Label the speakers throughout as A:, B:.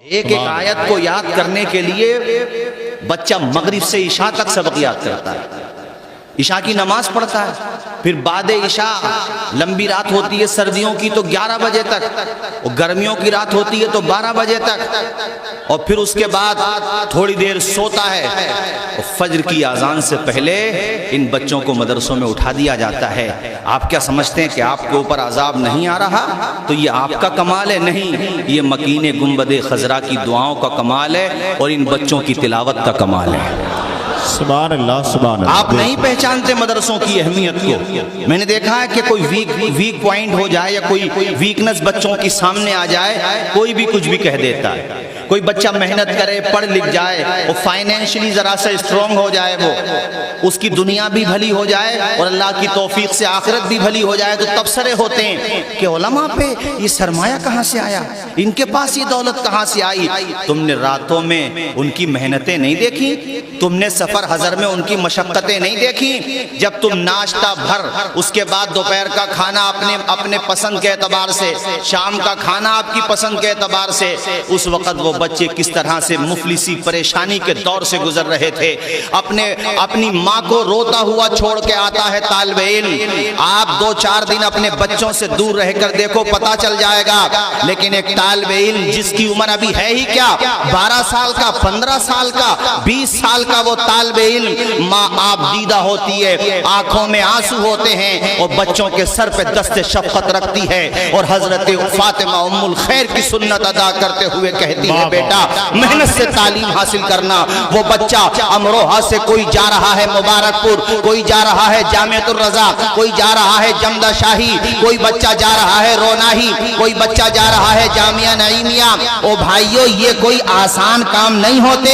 A: एक एक आयत को याद करने के लिए बच्चा मगरिब से इशा तक सबक याद करता है, इशा की नमाज पढ़ता है, फिर बाद इशा लंबी रात होती है सर्दियों की तो 11 बजे तक, और गर्मियों की रात होती है तो 12 बजे तक, और फिर उसके बाद थोड़ी देर सोता है और फज्र की अजान से पहले इन बच्चों को मदरसों में उठा दिया जाता है। आप क्या समझते हैं कि आपके ऊपर अजाब नहीं आ रहा? तो ये आपका कमाल है? नहीं, ये मकीने गुंबदे खजरा की दुआओं का कमाल है और इन बच्चों की तिलावत का कमाल है।
B: सुभान अल्लाह, सुभान अल्लाह।
A: आप नहीं पहचानते मदरसों की अहमियत को। मैंने देखा है कि कोई वीक पॉइंट हो जाए या कोई वीकनेस बच्चों की सामने आ जाए, कोई भी कुछ भी कह देता है। कोई बच्चा मेहनत करे, पढ़ लिख जाए और फाइनेंशियली जरा सा स्ट्रांग हो जाए, वो उसकी दुनिया भी भली हो जाए और अल्लाह की तौफीक से आखिरत भी भली हो जाए, तो तबसरे होते हैं कि उलमा पे ये सरमाया कहाँ से आया, इनके पास ये दौलत कहाँ से आई। तुमने रातों में उनकी मेहनतें नहीं देखी? तुमने सफर हजर में उनकी मशक्कतें नहीं देखी? जब तुम नाश्ता भर, उसके बाद दोपहर का खाना अपने पसंद के एतबार से, शाम का खाना आपकी पसंद के एतबार से, उस वक्त वो बच्चे किस तरह से मुफलिसी परेशानी के दौर से गुजर रहे थे। अपनी माँ को रोता हुआ छोड़ के आता है तालिबे इल्म। आप 2-4 दिन अपने बच्चों से दूर रहकर देखो, पता चल जाएगा। लेकिन एक तालिबे इल्म जिसकी उम्र अभी है ही क्या, 12 साल का, 15 साल का, 20 साल का वो तालिबे इल्म, माँ आप दीदा होती है, आंखों में आंसू होते हैं और बच्चों के सर पे दस्ते शफकत रखती है और हजरत फातिमा उम्मुल खैर की सुन्नत अदा करते हुए कहती है, बेटा मेहनत से तालीम हासिल करना। वो बच्चा अमरोहा से कोई जा रहा है मुबारकपुर, कोई जा रहा है जामियतुर रजा, कोई जा रहा है जमदा शाही, कोई बच्चा जा रहा है रोनाही, कोई बच्चा जा रहा है जामिया नईमिया। ओ भाइयों, ये कोई आसान काम नहीं होते।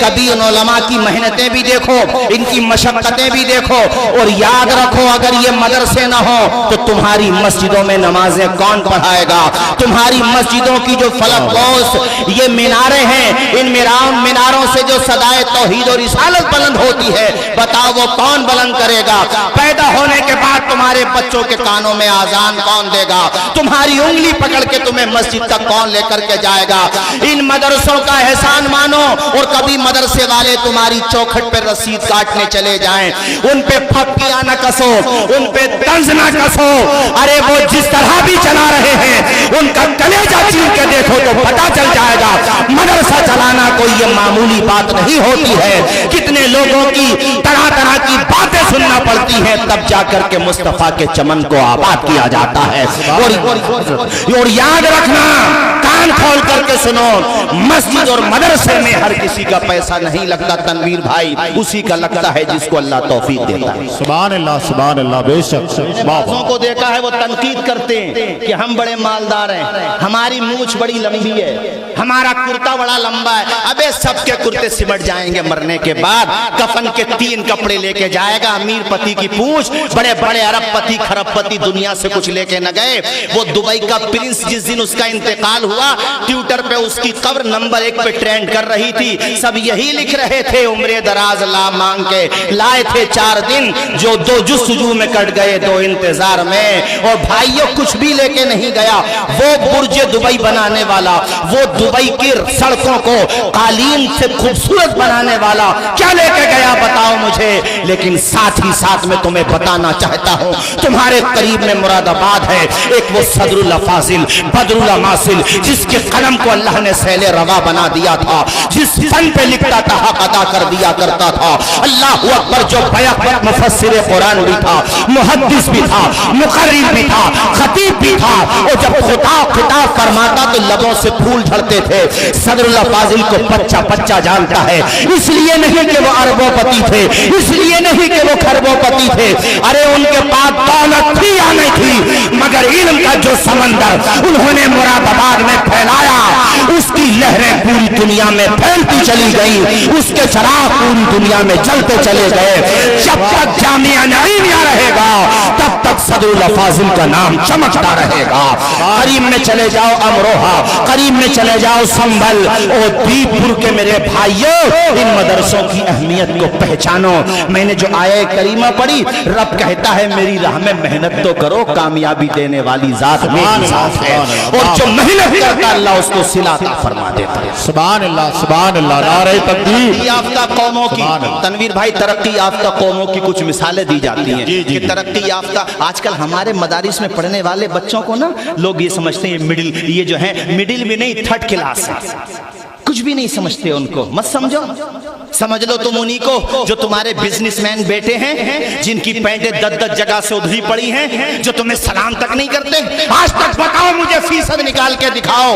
A: कभी उन उलमा की मेहनतें भी देखो, इनकी मशक्कतें भी देखो, और याद रखो अगर ये मदरसे न हो तो तुम्हारी मस्जिदों में नमाजें कौन पढ़ाएगा? तुम्हारी मस्जिदों की जो फलक ये मीनारे हैं, इन मीनारों से जो सदाए तौहीद और रिसालत बुलंद होती है, बताओ वो कौन बुलंद करेगा? पैदा होने के बाद तुम्हारे बच्चों के कानों में आजान कौन देगा? तुम्हारी उंगली पकड़ के तुम्हें मस्जिद तक कौन लेकर के जाएगा? इन मदरसों का एहसान मानो और कभी मदरसे वाले तुम्हारी चौखट पे रसीद काटने चले जाएं, उन पे फप्पियां न कसो, उन पे तंज न कसो। अरे वो जिस तरह भी चला रहे हैं, उनका कलेजा चीर के देखो तो पता चल जाएगा मदरसा चलाना कोई ये मामूली बात नहीं होती है। कितने लोगों की तरह तरह की बातें सुनना पड़ती हैं, तब जाकर के मुस्तफा के चमन को आबाद किया जाता है। और याद रखना, कान खोल करके सुनो, मस्जिद और मदरसे में हर किसी का पैसा नहीं लगता तनवीर भाई, उसी का लगता है जिसको अल्लाह तौफीक देता है।
B: सुभान अल्लाह, सुभान अल्लाह। बेशक
A: बाज़ों को देखा है वो तनकीद करते हैं कि हम बड़े मालदार हैं, हमारी मूंछ बड़ी लंबी है, हमारा कुर्ता बड़ा लंबा है। अबे सबके कुर्ते सिमट जाएंगे मरने के बाद। कफन के 3 कपड़े लेके जाएगा। अमीर पति की पूंछ, बड़े बड़े अरबपति खरबपति दुनिया से कुछ लेके न गए। वो दुबई का प्रिंस जिस दिन उसका इंतकाल हुआ, ट्विटर पे उसकी कब्र नंबर 1 पे ट्रेंड कर रही थी। सब यही लिख रहे थे, उम्रे दराज ला मांग के लाए थे 4 दिन, जो 2 जुस्तजू में कट गए 2 इंतजार में। और भाइयों कुछ भी लेके नहीं गया। वो बुर्ज दुबई बनाने वाला, वो दुबई की सड़कों को कालीन से खूबसूरत बनाने वाला क्या लेके गया बताओ मुझे। लेकिन साथ ही साथ में तुम्हें बताना चाहता हूं, तुम्हारे करीब में मुरादाबाद है एक वो सदरुल फाजिल बदरुल मासिल, जिसके कलम को अल्लाह ने सैले रवा बना दिया था, जिस फन पे लिखता था हक अदा कर दिया करता था। अल्लाह अकबर, जो बैक मुफस्सिर कुरान भी था, मुहद्दिस भी था, मुकर्रिर भी था, खतीब भी था। और जब खिताब फरमाता तो लबों से फूल झड़ते थे। सदरुल फाजिल को बच्चा बच्चा जानता है, इसलिए नहीं कि वो अरबोपति थे, इसलिए नहीं कि वो खरबोपति थे। अरे उनके पास दौलत थी या नहीं थी, मगर इल्म का जो समंदर उन्होंने मुरादाबाद में फैलाया, उसकी लहरें पूरी दुनिया में फैलती चली गई, उसके चिराग पूरी दुनिया में जलते चले गए। जब तक जामिया नईमिया रहेगा तब तक सदरुल फाजिल का नाम चमकता रहेगा। करीब में चले जाओ अमरोहा, करीब में चले जाओ संभल और दीपपुर के मेरे भाइयों, इन मदरसों की अहमियत को पहचानो। मैंने जो आया करीमा पढ़ी, रब कहता है मेरी राह में मेहनत तो करो, कामयाबी देने वाली जात मेरी जात है, और जो मेहनत करता अल्लाह उसको सिला फरमा देता है।
B: सुभान अल्लाह, नारे तकबीर।
A: तरक्की याफ्ता कौमों की,
B: सुभान अल्लाह।
A: तनवीर भाई, तरक्की याफ्ता कौमों की कुछ मिसालें दी जाती हैं
B: जी, जी,
A: कि तरक्की याफ्ता, आजकल हमारे मदारिस में पढ़ने वाले बच्चों को ना लोग ये समझते हैं मिडिल, ये जो है मिडिल भी नहीं, थर्ड क्लास है, कुछ भी नहीं समझते उनको। मत समझो, समझ लो तुम उन्हीं को जो तुम्हारे बिजनेसमैन बेटे हैं, जिनकी पैंटें 10-10 जगह से उधरी पड़ी हैं, जो तुम्हें सलाम तक नहीं करते। आज तक बताओ मुझे, फीसद निकाल के दिखाओ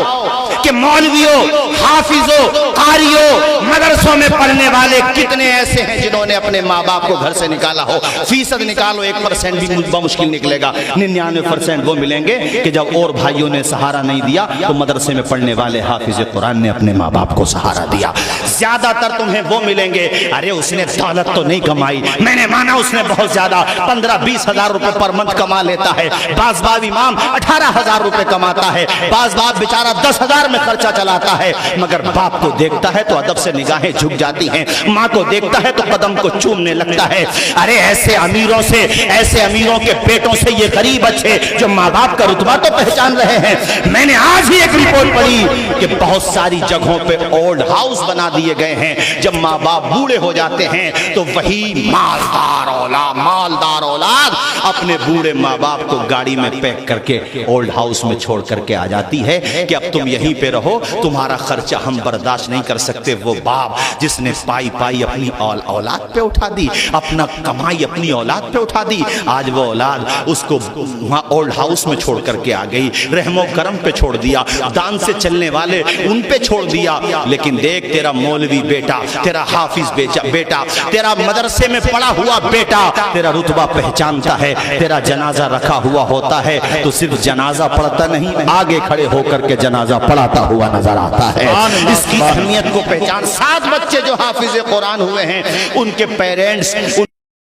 A: कि मौलवियों, हाफिजों, कारियों, मदरसों में पढ़ने वाले कितने ऐसे हैं जिन्होंने अपने माँ बाप को घर से निकाला हो। फीसद निकालो, 1% भी मुश्किल निकलेगा। 99% वो मिलेंगे कि जब और भाइयों ने सहारा नहीं दिया तो मदरसे में पढ़ने वाले हाफिज कुरान ने अपने माँ बाप को सहारा दिया। ज्यादातर तुम्हें वो मिलेंगे, अरे उसने दौलत तो नहीं कमाई, मैंने माना उसने बहुत ज्यादा 15-20 हजार रुपए पर मंथ कमा लेता है। बाज बाब इमाम 18,000 रुपए कमाता है, बाज बाब बेचारा 10,000 में खर्चा चलाता है, मगर बाप को देखता है तो अदब से निगाहें झुक जाती हैं, माँ को देखता है तो कदम को चूमने लगता है। अरे ऐसे अमीरों से, ऐसे अमीरों के बेटों से ये गरीब अच्छे जो माँ बाप का रुतबा तो पहचान रहे हैं। मैंने आज ही एक रिपोर्ट पढ़ी कि बहुत सारी जगहों पे ओल्ड हाउस बना दिए गए हैं। जब माँ बाप बूढ़े हो जाते हैं तो वही मालदार औलाद अपने बूढ़े माँ बाप को गाड़ी में पैक करके ओल्ड हाउस में छोड़ करके आ जाती है कि अब तुम यहीं पे रहो, तुम्हारा खर्चा हम बर्दाश्त नहीं कर सकते। वो बाप जिसने पाई पाई अपनी औलाद पे उठा दी, अपना कमाई अपनी औलाद पे उठा दी, आज वो औलाद उसको वहां ओल्ड हाउस में छोड़ करके आ गई, रहमो करम पे छोड़ दिया, दान से चलने वाले उन पे छोड़ दिया। लेकिन देख, तेरा मौलवी बेटा, तेरा हाफिज बेटा, तेरा मदरसे में पढ़ा हुआ बेटा तेरा रुतबा पहचानता है, तेरा जनाजा रखा हुआ होता है तो सिर्फ जनाजा पढ़ता नहीं, आगे खड़े होकर के जनाजा पढ़ाता हुआ नजर आता है। इसकी अहमियत को पहचान। 7 बच्चे जो हाफिज कुरान हुए हैं, उनके पेरेंट्स,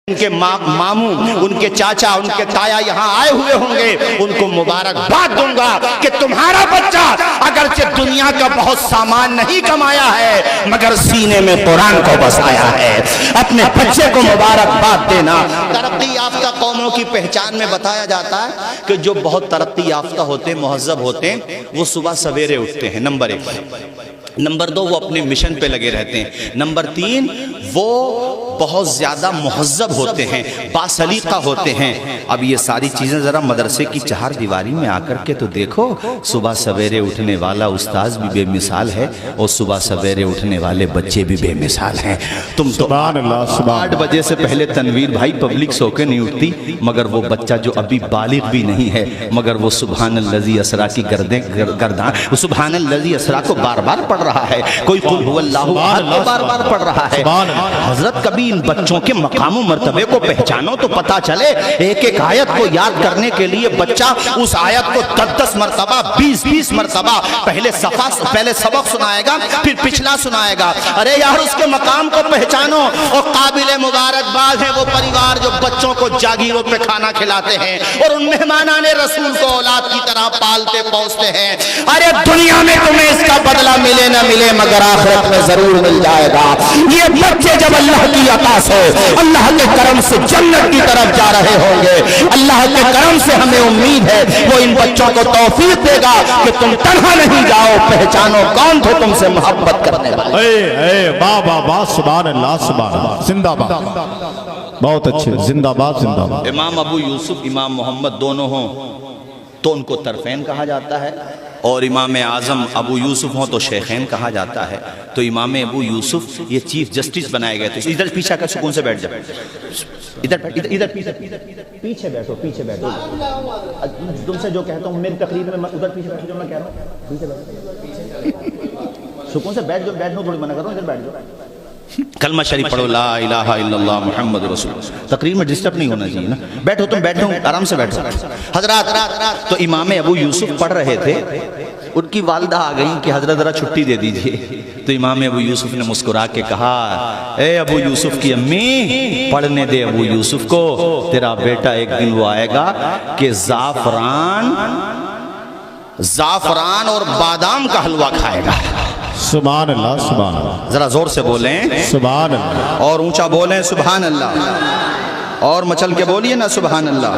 A: उनके मामू, उनके चाचा, उनके ताया यहाँ आए हुए होंगे, उनको मुबारकबाद दूंगा कि तुम्हारा बच्चा अगरचे दुनिया का बहुत सामान नहीं कमाया है मगर सीने में कुरान को बसाया है। अपने बच्चे को मुबारकबाद देना। तरक्की याफ्ता कौमों की पहचान में बताया जाता है कि जो बहुत तरक्की याफ्ता होते, मुहज्जब होते हैं, वो सुबह सवेरे उठते हैं, नंबर 1। नंबर 2, वो अपने मिशन पे लगे रहते हैं। नंबर 3, वो बहुत ज्यादा मुहज्जब होते हैं, बासलीका होते हैं। अब ये सारी चीजें जरा मदरसे की 4 दीवारी में आकर के तो देखो। सुबह सवेरे उठने वाला उस्ताद भी बेमिसाल है और सुबह सवेरे उठने वाले बच्चे भी बेमिसाल हैं। तुम तो 8 बजे से पहले तनवीर भाई पब्लिक सो के नहीं उठती, मगर वो बच्चा जो अभी बालिग भी नहीं है, मगर वो सुभानल्लज़ी असरा की गर्दान सुभानल्लज़ी असरा को बार बार पढ़ रहा है। कोई कुल हुवल्लाहु अहद को बार बार पढ़ रहा है। हजरत कभी इन बच्चों के मकाम मर्तबे को पहचानो तो पता चले। एक एक आयत को याद करने के लिए बच्चा उस आयत को 10-10 मरतबा, 20-20 मरतबा पहले सबक सुनाएगा, फिर पिछला सुनाएगा। अरे यार, उसके मकाम को पहचानो। और काबिल मुबारकबाद है वो परिवार जो बच्चों को जागीरों पे खाना खिलाते हैं और उन मेहमानाने रसूल को औलाद की तरह पालते पोसते हैं। अरे दुनिया में तुम्हें इसका बदला मिले न मिले मगर आखिरत में जरूर मिल जाएगा। ये बच्चे जब अल्लाह की अता से, अल्लाह के करम से जन्नत की तरफ जा रहे होंगे, अल्लाह के करम से हमें उम्मीद है वो इन बच्चों को तौफीक देगा कि तुम तन्हा नहीं जाओ, पहचानो कौन थे तुमसे मोहब्बत करने वाले।
B: वाह, सुभान अल्लाह, सुभान अल्लाह, जिंदाबाद, बहुत अच्छे, जिंदाबाद जिंदाबाद।
A: इमाम अबू यूसुफ, इमाम मोहम्मद दोनों हों तो उनको तरफैन कहा जाता है, और इमाम आज़म अबू यूसुफ हो तो शेखैन कहा जाता है। तो इमाम अबू यूसुफ ये चीफ जस्टिस बनाए गए थे। इधर पीछे का सुकून से बैठ जाओ, इधर पीछे बैठो। तुमसे जो कहता हूँ मेरी तकरीर में उधर पीछे बैठो, जो मैं कह रहा हूँ पीछे बैठो, सुकून से बैठ जाओ, थोड़ी मना करो, इधर बैठ जाओ। कलमा शरीफ पढ़ो, ला इलाहा इल्लल्लाह मुहम्मद रसूलुल्लाह। तकरीर में डिस्टर्ब नहीं होना चाहिए ना। बैठो, तुम बैठो, आराम से बैठो। हजरत तो इमाम अबू यूसुफ पढ़ रहे थे, उनकी वालिदा आ गई कि हजरत जरा छुट्टी दे दीजिए। तो इमाम अबू यूसुफ ने मुस्कुरा के कहा, ए अबू यूसुफ की अम्मी, पढ़ने दे अबू यूसुफ को, तेरा बेटा एक दिन वो आएगा कि जाफरान और बादाम का हलवा खाएगा।
B: सुभान अल्लाह, सुभान अल्लाह।
A: जरा जोर से बोलें
B: सुभान अल्लाह,
A: और ऊंचा बोलें सुभान अल्लाह, और मचल के बोलिए ना सुभान अल्लाह।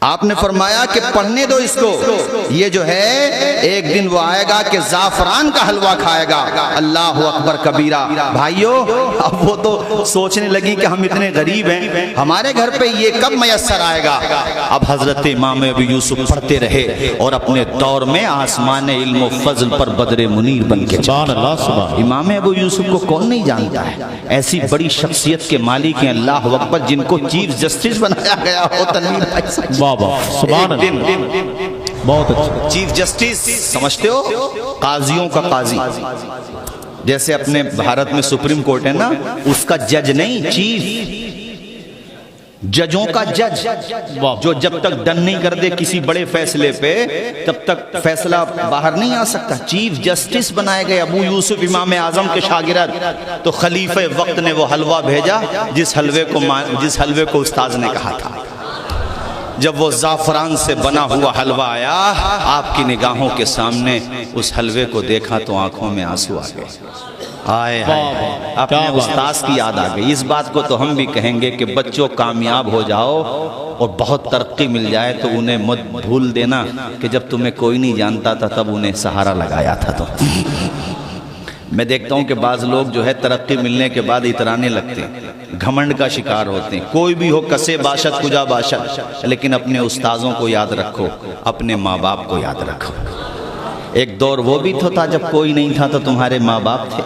A: आपने फरमाया कि पढ़ने दो इसको, ये जो है एक दिन वो आएगा कि जाफरान का हलवा खाएगा। अल्लाह अकबर कबीरा। भाइयों, अब वो तो सोचने लगी कि हम इतने गरीब हैं, हमारे घर पे ये कब मयस्सर आएगा। अब हजरत इमाम अबू यूसुफ पढ़ते रहे और अपने दौर में आसमान इल्म व फजल पर बदरे मुनीर बन के चले। इमाम अबू यूसुफ को कौन नहीं जानता है, ऐसी बड़ी शख्सियत के मालिक हैं अल्लाह अकबर, जिनको चीफ जस्टिस बनाया गया हो। तनवीर भाई
B: बहुत अच्छा।
A: चीफ जस्टिस समझते हो, काजियों का काजी, जैसे अपने भारत में सुप्रीम कोर्ट है ना, उसका जज नहीं, चीफ, जजों का जज, जो जब तक डन नहीं कर दे किसी बड़े फैसले पे तब तक फैसला बाहर नहीं आ सकता। चीफ जस्टिस बनाए गए अबू यूसुफ इमाम आजम के शागिर्द। तो खलीफे वक्त ने वो हलवा भेजा जिस हलवे को उस्ताद ने कहा था। जब वो जाफरान से बना हुआ हलवा आया, आपकी निगाहों के सामने उस हलवे को देखा तो आंखों में आंसू आ गए। आए हाय, अपने उस्ताद की याद आ गई। इस बात को तो हम भी कहेंगे कि बच्चों कामयाब हो जाओ और बहुत तरक्की मिल जाए तो उन्हें मत भूल देना कि जब तुम्हें कोई नहीं जानता था तब उन्हें सहारा लगाया था। तो मैं देखता हूं कि बाज़ लोग जो है तरक्की मिलने के बाद इतराने लगते हैं, घमंड का शिकार होते हैं। कोई भी हो, कसे बाशत कुजा बाशत, लेकिन अपने उस्ताजों को याद रखो, अपने माँ बाप को याद रखो। एक दौर वो भी तो था जब कोई नहीं था तो तुम्हारे माँ बाप थे,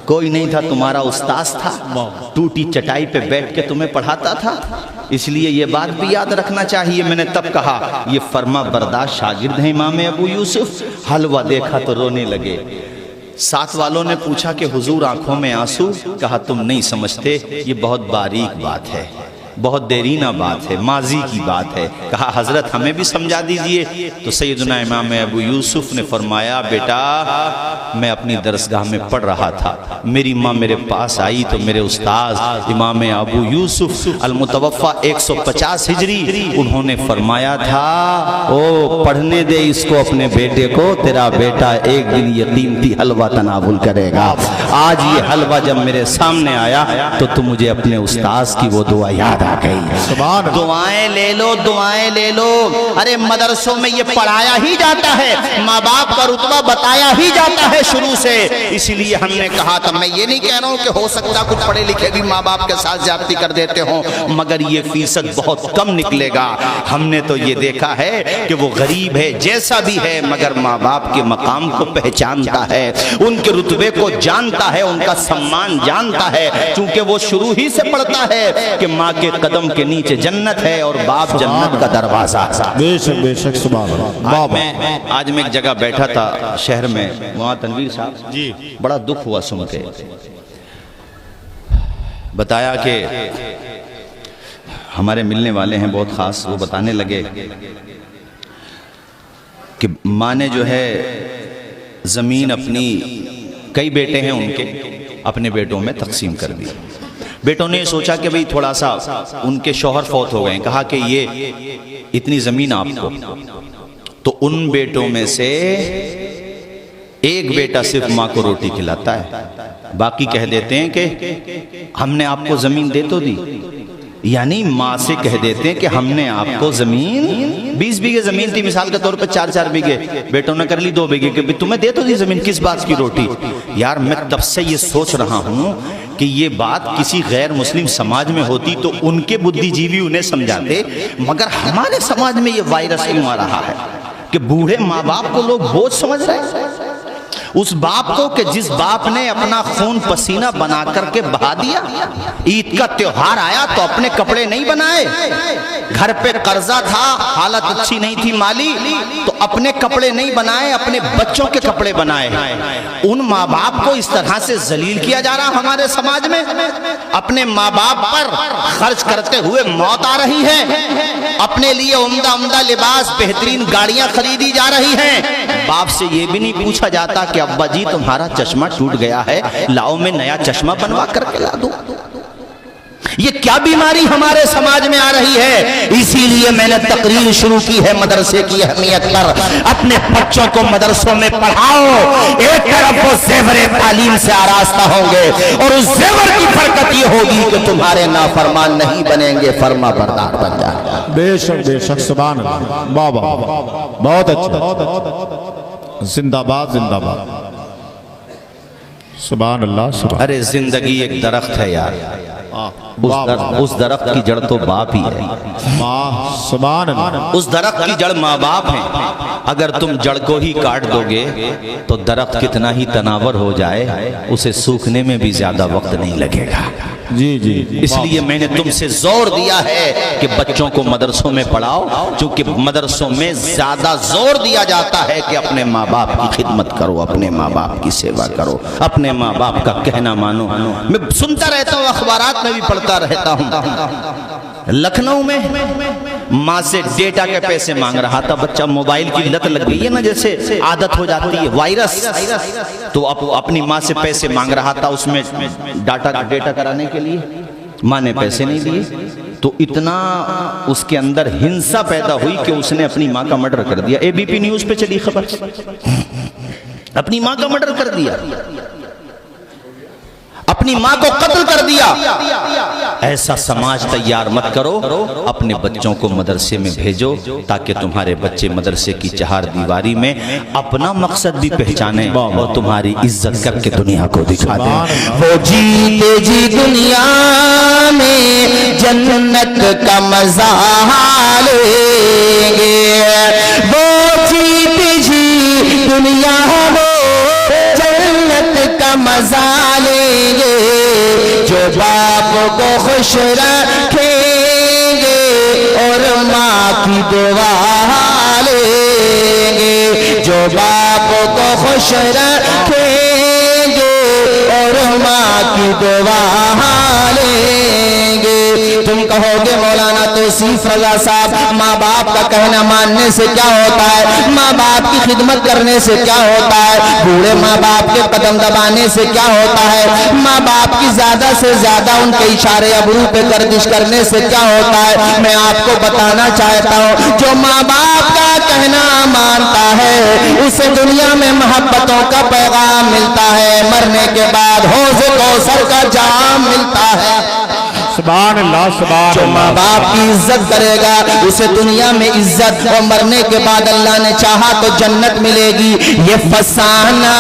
A: कोई नहीं था तुम्हारा उस्ताद था, टूटी चटाई पे बैठ के तुम्हें पढ़ाता था। इसलिए ये बात भी याद रखना चाहिए। मैंने तब कहा ये फर्मा बर्दाश्त शागिर्द हैं इमाम अबू यूसुफ। हलवा देखा तो रोने लगे। साथ वालों ने पूछा कि हुजूर आंखों में आंसू, कहा तुम नहीं समझते, ये बहुत बारीक बात है, बहुत देरीना बात है, माजी की बात है। कहा हजरत हमें भी समझा दीजिए। तो सैयदना इमाम अबू यूसुफ ने फरमाया, बेटा मैं अपनी दरसगाह में पढ़ रहा था, मेरी माँ मेरे पास आई तो मेरे उस्ताद इमाम अबू यूसुफ अलमुतवफ़ा 150 हिजरी, उन्होंने फरमाया था ओ पढ़ने दे इसको अपने बेटे को, तेरा बेटा एक दिन ये कीमती हलवा तनावुल करेगा। आज ये हलवा जब मेरे सामने आया तो मुझे अपने उस्ताद की वो दुआ याद आ गई। दुआएं ले लो, दुआएं ले लो। अरे मदरसों में ये पढ़ाया ही जाता है, माँ बाप का रुतबा बताया ही जाता है शुरू से। इसलिए हमने कहा था, मैं ये नहीं कह रहा हूँ कि हो सकता कुछ पढ़े लिखे भी माँ बाप के साथ ज्यादती कर देते हो, मगर ये फीसद बहुत कम निकलेगा। हमने तो ये देखा है कि वो गरीब है, जैसा भी है, मगर माँ बाप के मकाम को पहचानता है, उनके रुतबे को जानता है, उनका सम्मान जानता है, क्योंकि वो शुरू ही से पढ़ता है कि माँ के कदम के नीचे जन्नत है और बाप जन्नत का दरवाजा।
B: बेशक बेशक सुभान अल्लाह।
A: आज मैं एक जगह बैठा था शहर में, वहाँ तनवीर साहब जी, बड़ा दुख हुआ सुन के। बताया कि हमारे मिलने वाले हैं बहुत खास, वो बताने लगे कि माँ ने जो है ज़मीन अपनी, कई बेटे हैं उनके, अपने बेटों में तकसीम कर दी। बेटों ने सोचा कि भाई थोड़ा सा, उनके शौहर फौत हो गए, कहा कि ये इतनी ज़मीन आपको। तो उन बेटों में से एक बेटा सिर्फ माँ को रोटी खिलाता है, बाकी कह देते हैं कि हमने आपको ज़मीन दे तो दी, यानी माँ से कह देते हैं कि हमने आपको ज़मीन, 20 बीघे ज़मीन थी मिसाल के तौर पे, 4-4 बीघे, बेटों ने कर ली 2 बीघे, कि तुम्हें दे तो दी ज़मीन, किस बात की रोटी। यार मैं तब से ये सोच रहा हूँ कि ये बात किसी गैर मुस्लिम समाज में होती तो उनके बुद्धिजीवी उन्हें समझाते, मगर हमारे समाज में ये वायरस क्यों आ रहा है कि बूढ़े माँ बाप को लोग बोझ समझ रहे हैं। उस बाप को कि जिस बाप ने अपना खून पसीना बना करके बहा दिया, ईद का त्योहार आया तो अपने कपड़े नहीं बनाए, घर पे कर्जा था, हालत अच्छी नहीं थी माली, तो अपने कपड़े नहीं बनाए, अपने बच्चों के कपड़े बनाए। उन माँ बाप को इस तरह से जलील किया जा रहा हमारे समाज में। अपने माँ बाप पर खर्च करते हुए मौत आ रही है, अपने लिए उम्दा उम्दा लिबास, बेहतरीन गाड़ियां खरीदी जा रही हैं। बाप से ये भी नहीं पूछा जाता कि अब्बा जी तुम्हारा चश्मा टूट गया है, लाओ मैं नया चश्मा बनवा करके ला दूं। ये क्या बीमारी हमारे समाज में आ रही है। इसीलिए मैंने तकरीर शुरू की है मदरसे की अहमियत पर। अपने बच्चों को मदरसों में पढ़ाओ, एक तरफ वो ज़ेवर तालीम से आरास्ता होंगे और उस ज़ेवर की बरकत ये होगी कि तुम्हारे नाफरमान नहीं बनेंगे, फर्मा बरदार बन जाएंगे।
B: बेशक सुभान अल्लाह, वाह वाह, बहुत अच्छा, जिंदाबाद जिंदाबाद, सुभान अल्लाह सुभान।
A: अरे जिंदगी एक दरख्त है यार, उस दरख्त की जड़ तो बाप ही है।
B: सुभान अल्लाह।
A: उस दरख्त की जड़ माँ बाप है। अगर तुम जड़ को ही काट दोगे तो दरख्त कितना ही तनावर हो जाए, उसे सूखने में भी ज्यादा वक्त नहीं लगेगा।
B: जी जी,
A: इसलिए मैंने तुमसे जोर दिया है कि बच्चों को मदरसों में पढ़ाओ, क्योंकि मदरसों में ज्यादा जोर दिया जाता है कि अपने माँ बाप की खिदमत करो, अपने माँ बाप की सेवा करो, अपने माँ बाप का कहना मानो। मैं सुनता रहता हूँ, अखबारात में भी पढ़ता रहता हूँ, लखनऊ में माँ से डेटा के पैसे मांग रहा था बच्चा। मोबाइल की लत लग गई है ना, जैसे आदत हो जाती है, वायरस, तो अपनी माँ से पैसे मांग रहा था उसमें डेटा कराने के लिए। माँ ने पैसे नहीं दिए तो इतना उसके अंदर हिंसा पैदा हुई कि उसने अपनी माँ का मर्डर कर दिया। एबीपी न्यूज पे चली खबर, अपनी माँ का मर्डर कर दिया, अपनी माँ को कत्ल कर दिया। ऐसा समाज तैयार मत करो, अपने बच्चों को मदरसे में भेजो ताकि तुम्हारे बच्चे मदरसे की चार दीवारी में अपना मकसद भी पहचाने और तुम्हारी इज्जत करके दुनिया को दिखा दे।
C: वो जीते जी दुनिया में जन्नत का मजा लेंगे, वो जीते जी दुनिया में जन्नत का मजा लेंगे, जो बाप को खुश रखेंगे और माँ की दुआ लेंगे, जो बाप को खुश रखेंगे और माँ की दुआ लेंगे। तुम कहोगे मौलाना तौसीफ रजा साहब, माँ बाप का कहना मानने से क्या होता है, माँ बाप की खिदमत करने से क्या होता है, बूढ़े माँ बाप के कदम दबाने से क्या होता है, माँ बाप की ज्यादा से ज्यादा उनके इशारे अबरू पे गर्दिश करने से क्या होता है। मैं आपको बताना चाहता हूँ, जो माँ बाप का कहना मानता है उसे दुनिया में मोहब्बतों का पैगाम मिलता है, मरने के बाद हौज़ कौसर का जाम मिलता है।
B: सुभान अल्लाह सुभान।
C: जो माँ बाप की इज्जत करेगा उसे दुनिया में इज्जत और मरने के बाद अल्लाह ने चाहा तो जन्नत मिलेगी। ये फसाना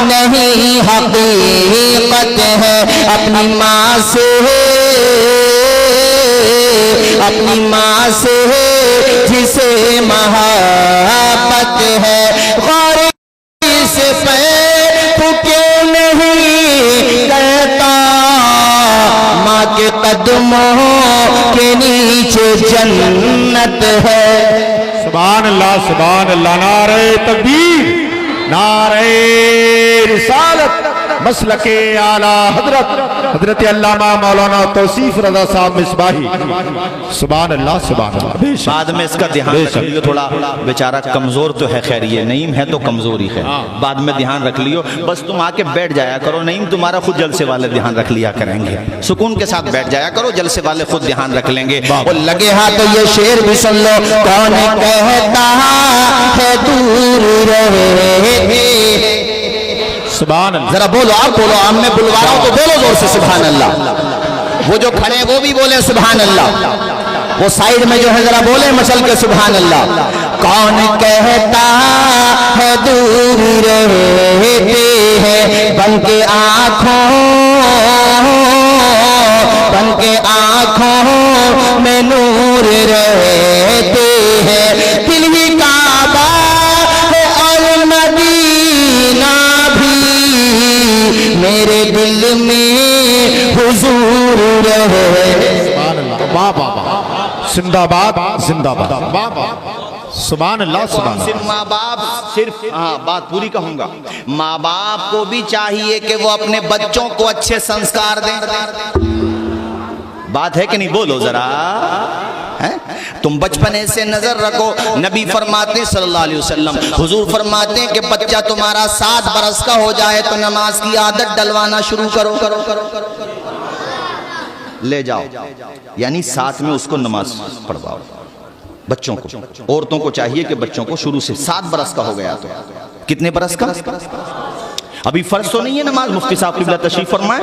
C: नहीं हकीकत है, अपनी माँ से जिसे मोहब्बत है, गौर से तू क्यों नहीं कहता, माँ के कदमों के नीचे जन्नत है।
B: सुभान अल्लाह, नारे तकबीर, नारे रिसालत, मसलके आला हजरत अल्लामा मौलाना तौसीफ रजा साहब मिसबाही। सुभान अल्लाह सुभान अल्लाह।
A: बाद में इसका ध्यान रख लियो, थोड़ा बेचारा कमजोर तो है, खैर ये नईम है तो कमजोरी है, बाद में ध्यान रख लियो। बस तुम आके बैठ जाया करो, नईम तुम्हारा खुद जलसे वाले ध्यान रख लिया करेंगे, सुकून के साथ बैठ जाया करो, जलसे वाले खुद ध्यान रख लेंगे।
C: और लगे हाथ तो ये शेर भी सुन लो, कौन कहता है दूर रहे।
B: सुभान अल्लाह,
C: जरा बोलो, आप बोलो, आप मैं बुलवा रहा हूं तो बोलो जोर से सुभान अल्लाह। वो जो खड़े वो भी बोले सुभान अल्लाह, वो साइड में जो है जरा बोले मचल के सुभान अल्लाह। कौन कहता है दूर रहते हैं, बन के आँखों में नूर रहते हैं, दिल ही काबा है और मदीना भी मेरे दिल में हुजूर रहे।
B: वाह वाह वाह, जिंदाबाद जिंदाबाद, वाह वाह, सुभान अल्लाह सुभान अल्लाह।
A: सिर्फ माँ बाप, सिर्फ बात पूरी कहूंगा, माँ बाप को भी चाहिए कि वो अपने बच्चों को अच्छे संस्कार दें। बात है कि नहीं, बोलो जरा है? तुम बचपने से नजर रखो, नबी फरमाते सल्लल्लाहु अलैहि वसल्लम, हुजूर फरमाते हैं कि बच्चा तुम्हारा 7 बरस का हो जाए तो नमाज की आदत डलवाना शुरू करो। ले जाओ, यानी साथ में उसको नमाज पढ़वाओ। बच्चों को, औरतों को चाहिए कि बच्चों को शुरू से 7 बरस का हो गया तो कितने बरस का, अभी फर्ज तो नहीं है नमाज, मुफ्ती साहब क़िबला तशरीफ फरमाए,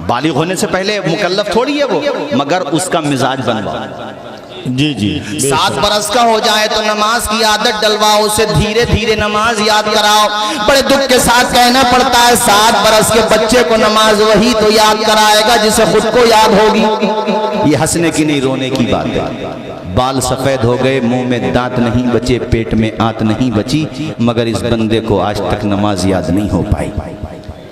A: बालिग होने से पहले मुकल्लफ थोड़ी है वो, मगर उसका मिजाज बनवाओ।
B: जी जी
C: 7 बरस का हो जाए तो नमाज की आदत डलवाओ, उसे धीरे धीरे नमाज याद कराओ। बड़े दुख के साथ कहना पड़ता है 7 बरस के बच्चे को नमाज वही तो याद कराएगा जिसे खुद को याद होगी।
A: ये हंसने की नहीं रोने की बात है। बाल सफेद हो गए, मुंह में दांत नहीं बचे, पेट में आंत नहीं बची, मगर इस बंदे को आज तक नमाज याद नहीं हो पाई।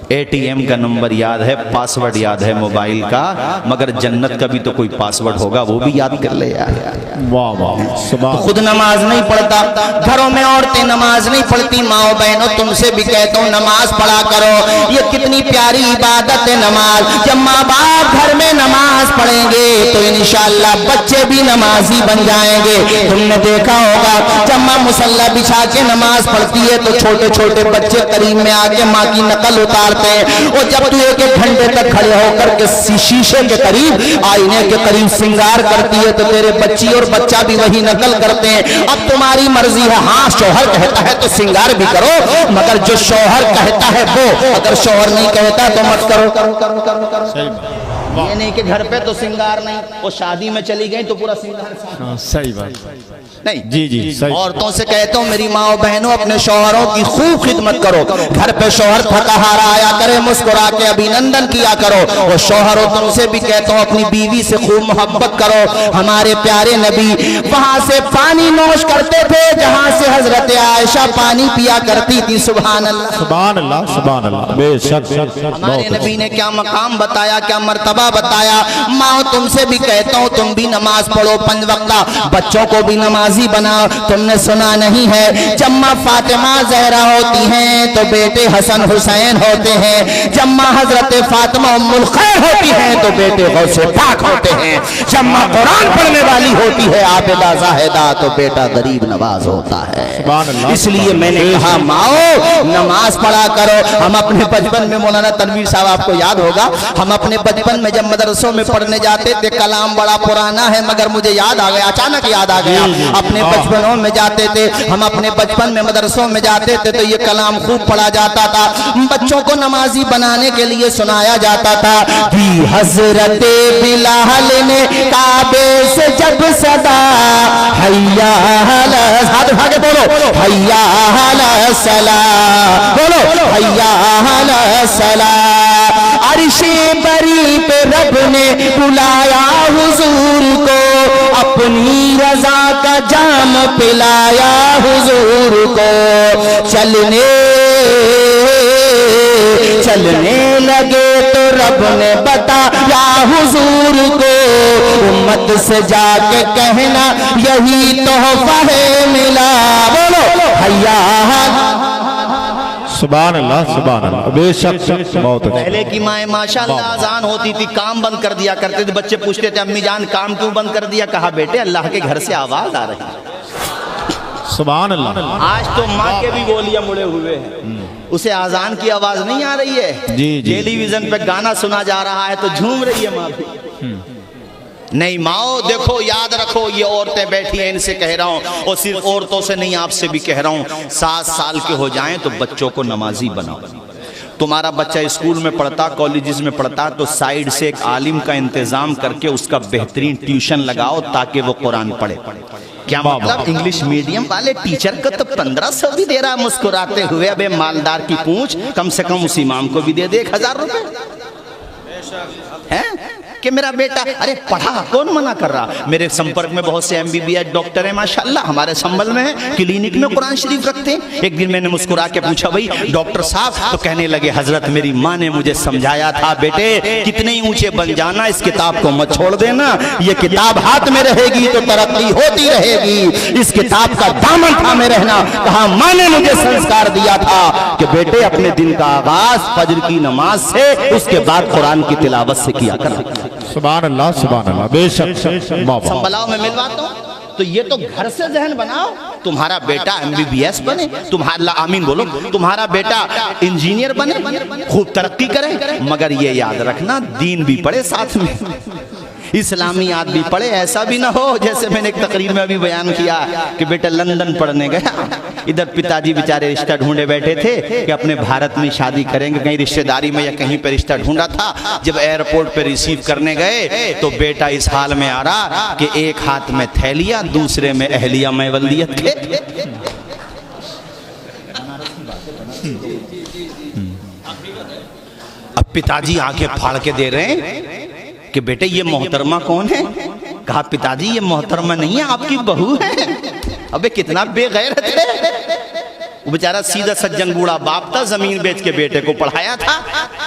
A: ATM का नंबर याद है, पासवर्ड याद है मोबाइल का, मगर जन्नत का भी तो कोई पासवर्ड होगा, वो भी याद कर ले यार।
B: वाह वाह
C: तो खुद नमाज नहीं पढ़ता, घरों में औरतें नमाज नहीं पढ़ती। माओ बहनों तुमसे भी कहता हूँ नमाज पढ़ा करो, ये कितनी प्यारी इबादत है नमाज। जब माँ बाप घर में नमाज पढ़ेंगे तो इंशाअल्लाह बच्चे भी नमाजी बन जाएंगे। तुमने देखा होगा जब माँ मुसल्ला बिछा के नमाज पढ़ती है तो छोटे छोटे बच्चे करीब में आके माँ की नकल उतारते हैं, और जब तू 1-1 घंटे तक खड़े होकर के शीशे के करीब, आईने के करीब श्रृंगार करती है तो तेरे बच्ची और बच्चा भी वही नकल करते हैं। अब तुम्हारी मर्जी है, हाँ शौहर कहता है तो श्रृंगार भी करो, मगर जो शौहर कहता है वो, अगर शौहर नहीं कहता तो मत करो। ये नहीं कि घर पे तो श्रृंगार नहीं, वो शादी में चली गई तो पूरा श्रृंगार।
B: सही बात
C: नहीं
B: जी जी सही।
C: औरतों से कहता हूँ मेरी माओ बहनों अपने शौहरों की खूब खिदमत करो। घर पे शौहर थका हारा आया करे, मुस्कुरा के अभिनंदन किया करो। और शौहरों तुमसे भी कहता हूँ अपनी बीवी से खूब मोहब्बत करो। हमारे प्यारे नबी वहां से पानी नोश करते थे जहां से हजरत आयशा पानी पिया करती थी। सुभान अल्लाह
B: सुभान अल्लाह सुभान अल्लाह, बेशक
C: हमारे नबी ने क्या मकाम बताया, क्या मर्तबा बताया। माओ तुमसे भी कहता हूँ तुम भी नमाज पढ़ो 5 वक्ता, बच्चों को भी नमाजी बनाओ। तुमने सुना नहीं है जब माँ फातिमा जहरा होती हैं तो बेटे हसन हुसैन होते हैं, जब माँ हजरत फातिमा उम्मुल खैर होती हैं तो बेटे गौसे पाक होते हैं, जब माँ कुरान पढ़ने वाली होती है आबिदा जाहिदा तो बेटा गरीब नवाज होता है। इसलिए मैंने कहा माओ नमाज पढ़ा करो। हम अपने बचपन में, मौलाना तनवीर साहब आपको याद होगा, हम अपने बचपन में जब मदरसों में पढ़ने जाते थे, कलाम बड़ा पुराना है मगर मुझे याद आ गया, अचानक याद आ गया। अपने बचपनों में जाते थे हम, अपने बचपन में मदरसों में जाते थे तो ये कलाम खूब पढ़ा जाता था, बच्चों को नमाजी बनाने के लिए सुनाया जाता था कि हजरत बिलाल ने काबे से जब सदा हैया हाथ उठा के बोलो हैया सला, बोलो हैया सला। अर्शे बरी पे रब ने बुलाया हुजूर को, अपनी रजा का जाम पिलाया हुजूर को। चलने लगे तो रब ने बताया हुजूर को, उम्मत से जाके कहना यही तोहफा है मिला। बोलो हैया
B: सुभान अल्लाह बेशक बहुत अच्छा।
A: पहले की माए माशाअल्लाह अजान होती थी काम बंद कर दिया करते थे, बच्चे पूछते थे अम्मी जान काम क्यों बंद कर दिया, कहा बेटे अल्लाह के घर से आवाज आ रही है।
B: सुभान अल्लाह।
A: आज तो माँ के भी गोलियां मुड़े हुए हैं, उसे आजान की आवाज नहीं आ रही है।
B: जी जी।
A: टेलीविजन पे गाना सुना जा रहा है तो झूम रही है माँ भी। नहीं माओ देखो याद रखो, ये औरतें बैठी हैं इनसे कह रहा हूँ, और सिर्फ औरतों से नहीं आपसे भी कह रहा हूँ, 7 साल के हो जाएं तो बच्चों को नमाजी बनाओ। तुम्हारा बच्चा स्कूल में पढ़ता, कॉलेजेस में पढ़ता, तो साइड से एक आलिम का इंतजाम करके उसका बेहतरीन ट्यूशन लगाओ ताकि वो कुरान पढ़े। क्या मतलब इंग्लिश मीडियम वाले टीचर को तो 1500 भी दे रहा मुस्कुराते हुए, अबे मालदार की पूंछ, कम से कम उस इमाम को भी दे दे 1000 रुपए हैं कि मेरा बेटा अरे पढ़ा, कौन मना कर रहा। मेरे संपर्क में बहुत से MBBS डॉक्टर हैं माशाल्लाह, हमारे संभल में है, क्लिनिक में कुरान शरीफ रखते हैं। एक दिन मैंने मुस्कुरा के पूछा भाई डॉक्टर साहब, तो कहने लगे हजरत मेरी माँ ने मुझे समझाया था बेटे कितने ही ऊंचे बन जाना, इस किताब को मत छोड़ देना, ये किताब हाथ में रहेगी तो तरक्की होती रहेगी, इस किताब का दामन थामे रहना। कहा माँ ने मुझे संस्कार दिया था कि बेटे अपने दिन का आगाज फजर की नमाज से, उसके बाद कुरान की तिलावत से किया कर।
B: सुभान अल्लाह बेशक।
A: संभलाओ में मिलवाता हूँ, तो ये तो घर से जहन बनाओ, तुम्हारा बेटा MBBS बने, तुम्हारा आमीन बोलो, तुम्हारा बेटा इंजीनियर बने, खूब तरक्की करे, मगर ये याद रखना दीन भी पढ़े साथ में, इस्लामियात भी पढ़े। ऐसा भी ना हो जैसे मैंने एक तकरीर में अभी बयान किया कि बेटा लंदन पढ़ने गया, इधर पिताजी बेचारे रिश्ता ढूंढे बैठे थे कि अपने भारत में शादी करेंगे, कहीं रिश्तेदारी में या कहीं पे रिश्ता ढूंढा था। जब एयरपोर्ट पे रिसीव करने गए तो बेटा इस हाल में आ रहा कि एक हाथ में थैलिया, दूसरे में अहलिया मैवल्दियत के। अब पिताजी आंखें फाड़ के दे रहे हैं कि बेटे ये मोहतरमा कौन है? कहा पिताजी ये मोहतरमा नहीं है, आपकी बहू है। अबे कितना बेगैरत है। वो बेचारा सीधा सज्जन बूढ़ा बाप था, जमीन बेच के बेटे को पढ़ाया था।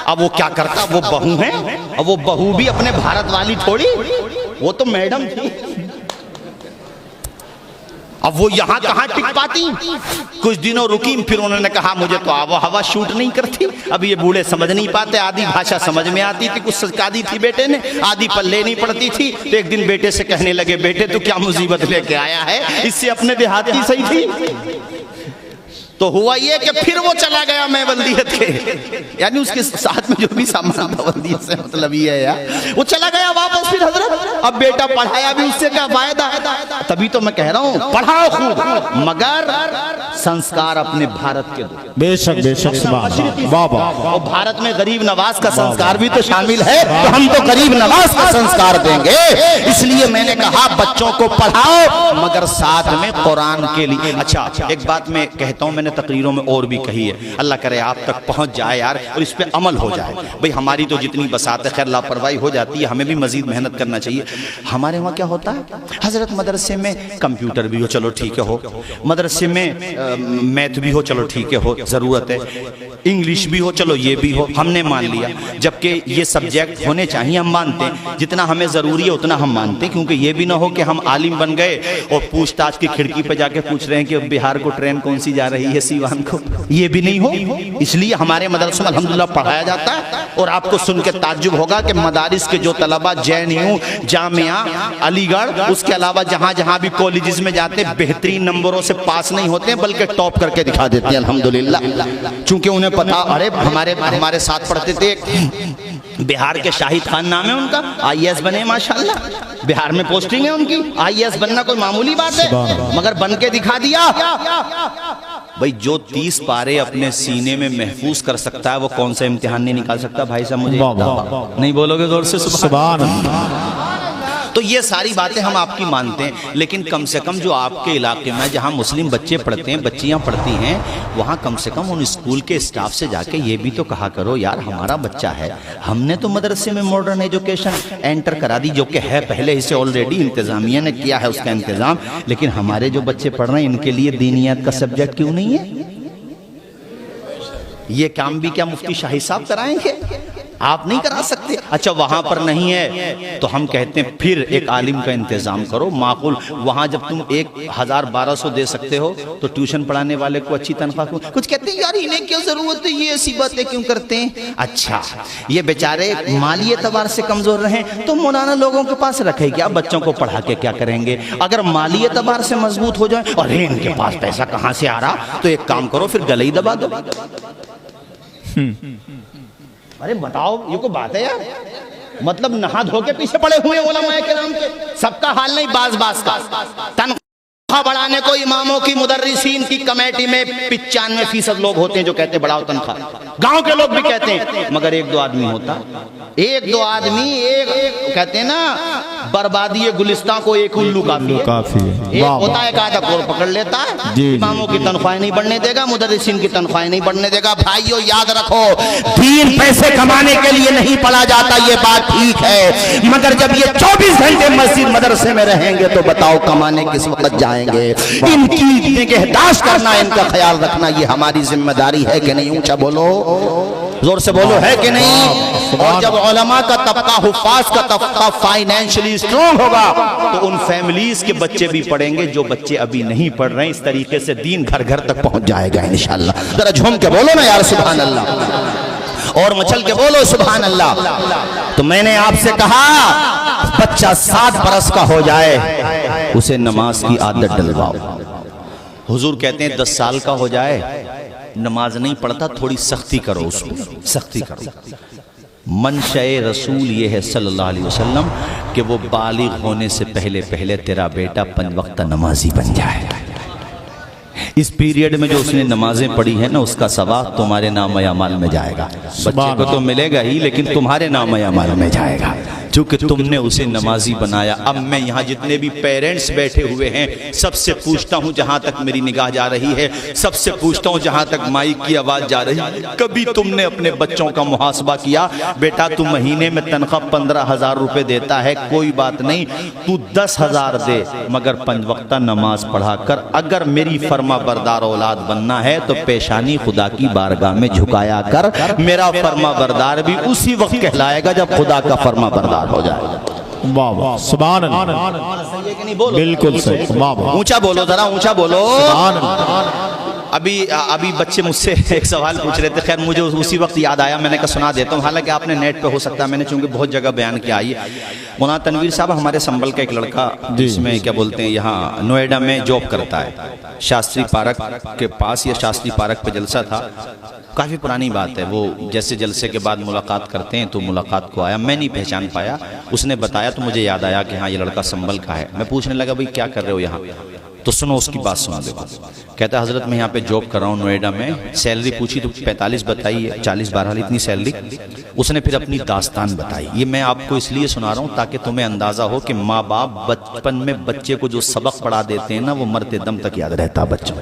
A: अब वो क्या करता, वो बहू है, अब वो बहू भी अपने भारत वाली थोड़ी, वो तो मैडम थी। अब वो यहाँ कहाँ टिक पाती, कुछ दिनों रुकी, फिर उन्होंने कहा मुझे तो आबो हवा शूट नहीं करती। अब ये बूढ़े समझ नहीं पाते, आधी भाषा समझ में आती थी, कुछ सिखा दी थी बेटे ने, आधी पल्ले नहीं पड़ती थी। तो एक दिन बेटे से कहने लगे, बेटे तू क्या मुसीबत लेके आया है, इससे अपने देहाती सही थी। तो हुआ ये कि फिर वो चला गया मैवल्दियत के, यानी उसके साथ में जो भी सामान था वल्दियत से मतलब ये है यार, वो चला गया वापस फिर हजरत। अब बेटा पढ़ाया भी उससे क्या फायदा, तभी तो मैं कह रहा हूँ पढ़ाओ खूब, मगर संस्कार अपने भारत के दो।
B: बेशक बेशक, बाबा।
A: और भारत में गरीब नवाज का संस्कार भी तो शामिल है, तो हम तो गरीब नवाज का संस्कार देंगे। इसलिए मैंने कहा बच्चों को पढ़ाओ, मगर साथ में कुरान के लिए। अच्छा एक बात मैं कहता हूँ, तकरीरों में और भी कही है, अल्लाह करे आप तक पहुंच जाए यार और इस पे अमल हो जाए। भाई हमारी तो जितनी बसात खैर लापरवाही हो जाती है, हमें भी मजीद मेहनत करना चाहिए। हमारे वहाँ क्या होता है हजरत, मदरसे में कंप्यूटर भी हो, चलो ठीक है हो, मदरसे में मैथ भी हो, चलो ठीक है हो, जरूरत है, इंग्लिश भी हो, चलो ये भी हो, हमने मान लिया। जबकि ये सब्जेक्ट होने चाहिए, हम मानते हैं, जितना हमें जरूरी है उतना हम मानते हैं, क्योंकि ये भी ना हो कि हम आलिम बन गए और पूछताछ की खिड़की पे जाके पूछ रहे हैं कि बिहार को ट्रेन कौन सी जा रही है, सीवान को, ये भी नहीं हो। इसलिए हमारे मदरसों में अल्हम्दुलिल्लाह पढ़ाया जाता है। और आपको सुन के ताज्जुब होगा कि मदारिस के जो तलबा JNU, जामिया, अलीगढ़, उसके अलावा जहां जहां भी कॉलेजेस में जाते हैं, बेहतरीन नंबरों से पास नहीं होते बल्कि टॉप करके दिखा देते हैं अल्हम्दुलिल्लाह। चूंकि उन्हें पता, अरे हमारे साथ पढ़ते थे, बिहार के शाहिद खान नाम है उनका, IAS बने माशाल्लाह, बिहार में पोस्टिंग है उनकी। IAS बनना कोई मामूली बात है, मगर बन के दिखा दिया। भाई जो 30 पारे अपने सीने में महफूज कर सकता है, वो कौन सा इम्तिहान नहीं निकाल सकता? भाई साहब मुझे नहीं बोलोगे जोर से सुभान अल्लाह। तो ये सारी बातें हम आपकी मानते हैं, लेकिन कम से कम जो आपके इलाके में जहाँ मुस्लिम बच्चे पढ़ते हैं, बच्चियाँ पढ़ती हैं, वहाँ कम से कम उन स्कूल के स्टाफ से जाके ये भी तो कहा करो यार हमारा बच्चा है, हमने तो मदरसे में मॉडर्न एजुकेशन एंटर करा दी, जो कि है पहले से ऑलरेडी, इंतजामिया ने किया है उसका इंतजाम, लेकिन हमारे जो बच्चे पढ़ रहे हैं इनके लिए दीनियात का सब्जेक्ट क्यों नहीं है? ये काम भी क्या मुफ्ती शाही साहब कराएंगे? आप नहीं करा सकते। अच्छा वहां पर नहीं है तो हम कहते हैं फिर एक आलिम का इंतजाम करो माकूल। वहां जब तुम 1000-1200 दे सकते हो तो ट्यूशन पढ़ाने वाले को अच्छी तनख्वाह क्यों? कुछ कहते हैं यार इन्हें क्या जरूरत है, ये ऐसी बातें क्यों करते हैं? अच्छा ये बेचारे माली एतबार से कमजोर रहे तो मौलाना लोगों के पास रखे क्या, बच्चों को पढ़ा के क्या करेंगे? अगर माली एतबार से मजबूत हो जाए और इनके पास पैसा कहां से आ रहा, तो एक काम करो फिर गले ही दबा दो। अरे बताओ ये को बात है यार, मतलब नहा धो के पीछे पड़े हुए उलमाए किराम के, सबका हाल नहीं बाज बाज का। तनख्वाह बढ़ाने को इमामों की, मुदर्रिसीन की कमेटी में 95% लोग होते हैं जो कहते बढ़ाओ तनख्वाह, गांव के लोग भी कहते हैं, मगर 1-2 आदमी होता, 1-2 आदमी, एक कहते हैं ना बर्बादी गुलिस्तां को एक उल्लू काफी है। एक होता है आधा कोर पकड़ लेता है, इमामों की तनख्वाहें नहीं बढ़ने देगा, मुदर्रिसीन की तनख्वाहें नहीं बढ़ने देगा। भाइयों याद रखो, दीन पैसे कमाने के लिए नहीं पढ़ा जाता, ये बात ठीक है, मगर जब ये 24 घंटे मस्जिद मदरसे में रहेंगे तो बताओ कमाने किस वक्त जाएंगे? इनकी निगहदाश्त करना, इनका ख्याल रखना ये हमारी जिम्मेदारी है कि नहीं? ऊंचा बोलो, जोर से बोलो, है कि नहीं? और जब उलमा का तबका, हुफ्फाज का तबका फाइनेंशियली स्ट्रॉन्ग होगा तो उन फैमिलीज के बच्चे भी पढ़ेंगे जो बच्चे अभी नहीं पढ़ रहे हैं। इस तरीके से दीन घर घर तक पहुंच जाएगा इंशाअल्लाह। जरा झूम के बोलो ना यार सुभान अल्लाह, और मचल के बोलो सुभान अल्लाह। तो मैंने आपसे कहा बच्चा 7 बरस का हो जाए उसे नमाज की आदत डलवाओ। हुजूर कहते हैं 10 साल का हो जाए नमाज नहीं पढ़ता, थोड़ी सख्ती करो, उसमें सख्ती करो। मनशए रसूल ये है सल्लल्लाहु अलैहि वसल्लम कि वो बालिग होने से पहले पहले तेरा बेटा 5 वक्त नमाजी बन जाए। इस पीरियड में जो उसने नमाजें पढ़ी है ना, उसका सवाब तुम्हारे नाम अमाल में जाएगा। बच्चे को तो मिलेगा ही, लेकिन तुम्हारे नाम अमाल में जाएगा, क्योंकि तुमने उसे नमाजी बनाया। अब मैं यहाँ जितने भी पेरेंट्स बैठे हुए हैं सबसे पूछता हूँ, जहाँ तक मेरी निगाह जा रही है, सबसे पूछता हूँ जहाँ तक माइक की आवाज़ जा रही है, कभी तुमने अपने बच्चों का मुहासबा किया? बेटा तू महीने में तनख्वाह 15,000 रुपये देता है, कोई बात नहीं, तू 10,000 दे, मगर 5 वक्त नमाज पढ़ा कर। अगर मेरी फर्मा बरदार औलाद बनना है तो पेशानी खुदा की बारगाह में झुकाया कर। मेरा फर्मा बरदार भी उसी वक्त कहलाएगा जब खुदा का फर्मा बरदार हो जाएगा।
B: वाह वाह, सुभान अल्लाह, बिल्कुल सही, वाह वाह,
A: ऊंचा बोलो, जरा ऊंचा बोलो।
B: सुभान अल्लाह।
A: अभी बच्चे मुझसे एक सवाल पूछ रहे थे, खैर मुझे उसी वक्त याद आया, मैंने कहा सुना देता हूँ, हालांकि आपने नेट पे हो सकता है, मैंने चूंकि बहुत जगह बयान किया। आइए, मौलाना तनवीर साहब हमारे संभल का एक लड़का, जिसमें क्या बोलते हैं यहाँ नोएडा में जॉब करता है, शास्त्री पार्क के पास, या शास्त्री पार्क पे जलसा था, काफ़ी पुरानी बात है। वो जैसे जलसे के बाद मुलाकात करते हैं तो मुलाकात को आया, मैं नहीं पहचान पाया, उसने बताया तो मुझे याद आया कि हाँ ये लड़का संभल का है। मैं पूछने लगा भाई क्या कर रहे हो यहाँ, तो सुनो उसकी बात, सुना देखो। कहता है हजरत मैं यहाँ पे जॉब कर रहा हूँ नोएडा में। सैलरी पूछी तो 45 बताई है, 40 बहरहाल इतनी सैलरी। उसने फिर अपनी दास्तान बताई। ये मैं आपको इसलिए सुना रहा हूँ ताकि तुम्हें अंदाजा हो कि माँ बाप बचपन में बच्चे को जो सबक पढ़ा देते हैं ना, वो मरते दम तक याद रहता है बच्चों।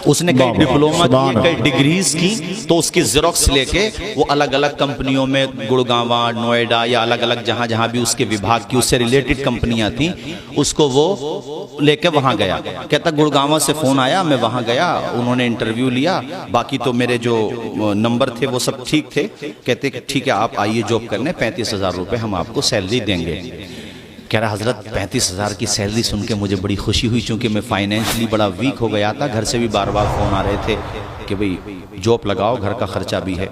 A: उसने कई डिप्लोमा किए, कई डिग्रीज की, तो उसकी जेरोक्स लेके वो अलग अलग कंपनियों में, गुड़गांव, नोएडा या अलग अलग जहाँ जहाँ भी उसके विभाग की उससे रिलेटेड कंपनियां थी, उसको वो लेके वहाँ गया। कहता गुड़गांव से फ़ोन आया, मैं वहाँ गया, उन्होंने इंटरव्यू लिया, बाकी तो मेरे जो नंबर थे वो सब ठीक थे। कहते कि ठीक है आप आइए जॉब करने, 35,000 रुपये हम आपको सैलरी देंगे। कह रहा हजरत 35,000 की सैलरी सुन के मुझे बड़ी खुशी हुई, क्योंकि मैं फाइनेंशियली बड़ा वीक हो गया था, घर से भी बार बार फ़ोन आ रहे थे कि भाई जॉब लगाओ, घर का खर्चा भी है।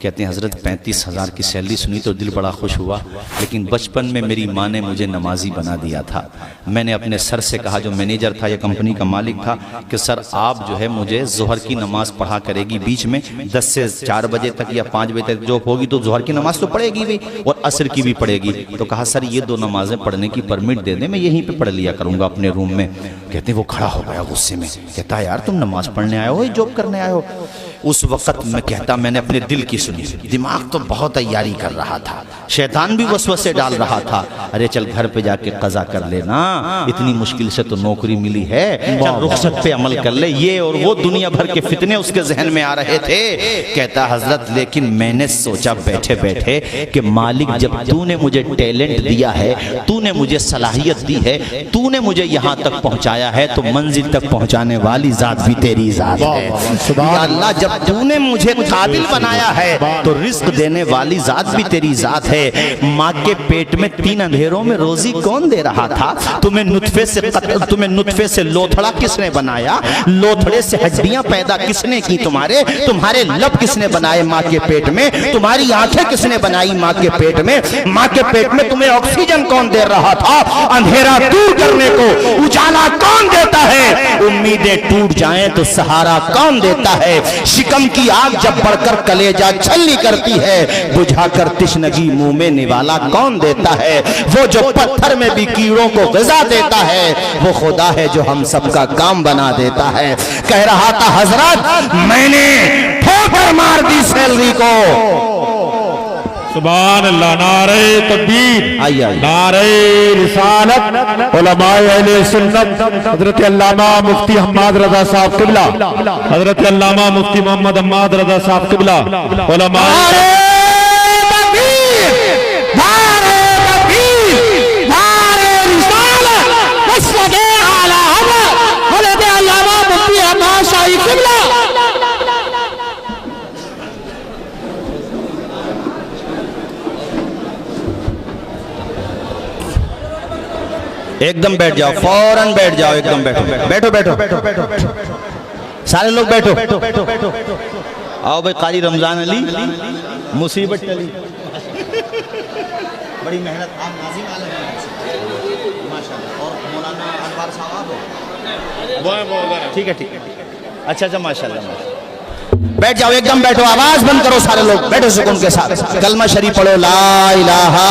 A: कहते हैं हजरत 35,000 की सैलरी सुनी तो दिल बड़ा खुश हुआ, लेकिन बचपन में मेरी माँ ने मुझे नमाजी बना दिया था। मैंने अपने सर से कहा, जो मैनेजर था या कंपनी का मालिक था, कि सर आप जो है मुझे जोहर की नमाज पढ़ा करेगी बीच में, 10 से 4 बजे तक या 5 बजे तक जॉब होगी तो जोहर की नमाज तो पढ़ेगी भी और असर की भी पढ़ेगी। तो कहा सर ये 2 नमाजें पढ़ने की परमिट दे दें, मैं यहीं पर पढ़ लिया करूँगा अपने रूम में। कहते हैं वो खड़ा हो गया गुस्से में, कहता है यार तुम नमाज पढ़ने आए हो या जॉब करने आए हो? उस वक्त मैं कहता मैंने अपने दिल की सुनी, दिमाग तो बहुत तैयारी कर रहा था, शैतान भी वसवसे डाल रहा था, अरे चल घर पे जाके कज़ा कर लेना, इतनी मुश्किल से तो नौकरी मिली है, चल रुखसत पे अमल कर ले। ये और वो दुनिया भर के फितने उसके जहन में आ रहे थे। कहता हजरत लेकिन मैंने सोचा बैठे बैठे कि मालिक जब तूने मुझे टैलेंट दिया है, तूने मुझे सलाहियत दी है, तूने मुझे यहाँ तक पहुँचाया है, तो मंजिल तक पहुँचाने वाली ज़ात भी तेरी ज़ात है। या अल्लाह जब तूने मुझे काबिल बनाया है तो रिस्क देने वाली जात भी तेरी जात है। माँ के पेट में 3 अंधेरों में रोजी कौन दे रहा था? तुम्हें नुतफे से लोथड़ा किसने बनाया? लोथड़े से हड्डियां पैदा किसने की? तुम्हारे लब किसने बनाए माँ के पेट में? तुम्हारी आंखें किसने बनाई माँ के पेट में? माँ के पेट में तुम्हें ऑक्सीजन कौन दे रहा था? अंधेरा दूर करने को उजाला कौन देता है? उम्मीदें टूट जाएं तो सहारा कौन देता है? शिकम की आग जब बढ़कर कलेजा छलनी करती है, बुझाकर तिश्नगी मुंह में निवाला कौन देता है? वो जो पत्थर में भी कीड़ों को ग़िज़ा देता है, वो खुदा है जो हम सबका काम बना देता है। कह रहा था हजरत मैंने ठोकर मार दी सैलरी को।
B: सुभान अल्लाह, नारे तकबीर,
C: नारे
B: रिसालत, उलमाए अहले सुन्नत, हजरत अल्लामा मुफ्ती हम्माद रज़ा साहब किबला, हजरत अल्लामा मुफ्ती मोहम्मद हम्माद रज़ा साहब किबला, उलमाए
A: एकदम बैठ जाओ, फौरन बैठ जाओ, एकदम बैठो बैठो बैठो, सारे लोग बैठो। आओ भाई, कारी रमजान अली, मुसीबत चली। बड़ी मेहनत आप नाज़िम आलम हैं माशाल्लाह। और मौलाना अनवर साहब हो, ठीक है ठीक है। अच्छा माशाल्लाह। बैठ जाओ, एकदम बैठो, आवाज बंद करो सारे लोग, बैठो सुकून के साथ। कलमा शरीफ पढ़ो, ला इलाहा